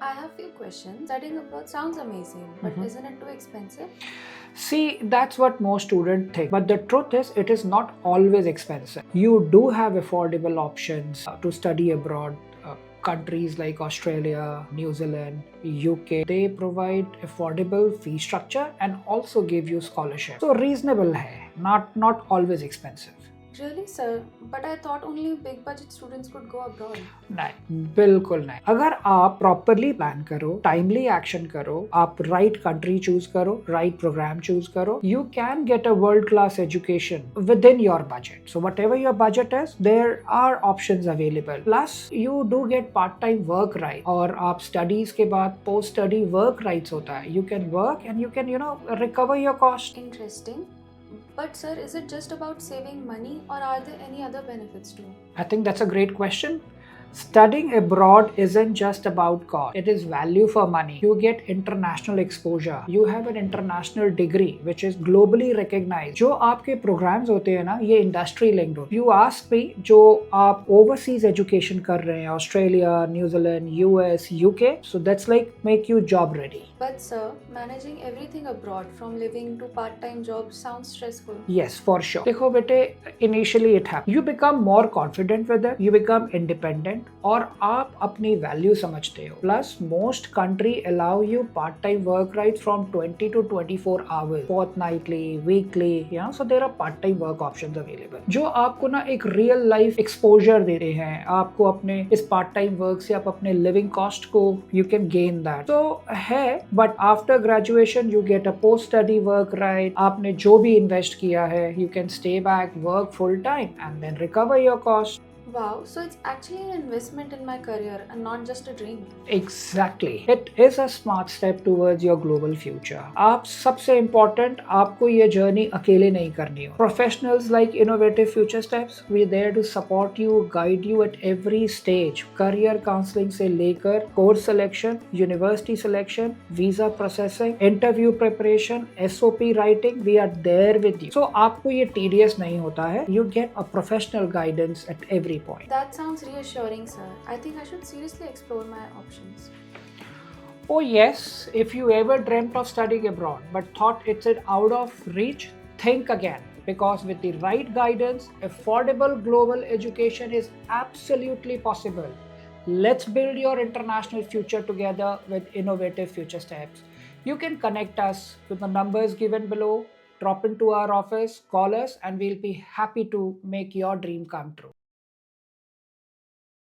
I have few questions. Studying abroad sounds amazing, but Mhm. isn't it too expensive? See, that's what most students think. But the truth is, it is not always expensive. You do have affordable options to study abroad. Countries like Australia, New Zealand, UK, they provide affordable fee structure and also give you scholarship. So reasonable hai, not always expensive. Really, sir? But I thought only big budget students could go abroad. नहीं, बिल्कुल नहीं। अगर आप properly plan करो, timely action करो, आप right country choose करो, right programme choose करो, you can get a world class education within your budget. So whatever your budget is, there are options available. Plus you do get part time work right, और आप studies के बाद post study work rights होता है। You can work and you can recover your cost. Interesting. But, sir, is it just about saving money or are there any other benefits too? I think that's a great question. Studying abroad isn't just about cost, it is value for money. You get international exposure. You have an international degree which is globally recognized. जो आपके programs होते हैं ना, ये industry linked होते हैं. You ask me, जो आप overseas education कर रहे हैं, Australia, New Zealand, US, UK, so that's like make you job ready. But, sir, managing everything abroad from living to part-time jobs sounds stressful. Yes, for sure. देखो बेटे, initially it happens. You become more confident with it. You become independent, और आप अपनी value समझते हो। Plus, most country allow you part-time work rights from 20 to 24 hours, fortnightly, weekly. So there are part-time work options available, जो आपको ना एक real life exposure देते हैं। आपको अपने इस part-time work से आप अपने living cost को you can gain that. So है, but after graduation you get a post-study work right. आपने जो भी invest किया है, you can stay back, work full time, and then recover your cost. Wow, so it's actually an investment in my career and not just a dream. Exactly. It is a smart step towards your global future. आप सबसे important, आपको ये journey अकेले नहीं करनी हो. Professionals like Innovative Future Steps, we're there to support you, guide you at every stage. Career counseling से लेकर course selection, university selection, visa processing, interview preparation, SOP writing, we are there with you. So आपको ये tedious नहीं होता है. You get a professional guidance at every point. That sounds reassuring, sir. I think I should seriously explore my options. Oh yes, if you ever dreamt of studying abroad but thought it's out of reach, think again. Because with the right guidance, affordable global education is absolutely possible. Let's build your international future together with Innovative Future Steps. You can connect us with the numbers given below, drop into our office, call us, and we'll be happy to make your dream come true.